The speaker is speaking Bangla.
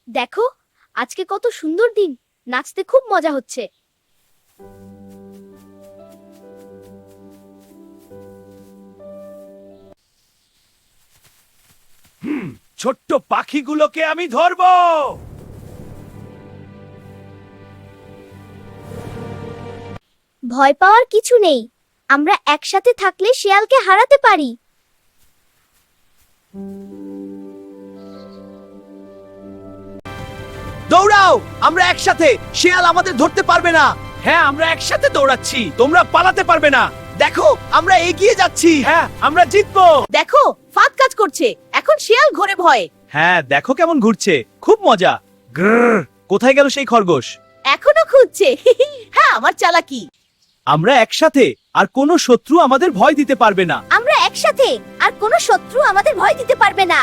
দেখো, আজকে কত সুন্দর দিন, নাচতে খুব মজা হচ্ছে। ছোট্ট পাখিগুলোকে আমি ধরবো। ভয় পাওয়ার কিছু নেই, আমরা একসাথে থাকলে শিয়ালকে হারাতে পারি। দৌড়াও, আমরা একসাথে, শিয়াল আমাদের ধরতে পারবে না। হ্যাঁ, আমরা একসাথে দৌড়াচ্ছি, তোমরা পালাতে পারবে না। দেখো, আমরা এগিয়ে যাচ্ছি। হ্যাঁ, আমরা জিতবো। দেখো, ফাঁদ কাজ করছে। এখন শিয়াল ঘোরে ভয়ে। হ্যাঁ, দেখো কেমন ঘুরছে, খুব মজা। গ্রর, কোথায় গেল সেই খরগোশ? এখনো খুঁজছে। হ্যাঁ, আমার চালাকি। আমরা একসাথে, আর কোনো শত্রু আমাদের ভয় দিতে পারবে না। আমরা একসাথে, আর কোনো শত্রু আমাদের ভয় দিতে পারবে না।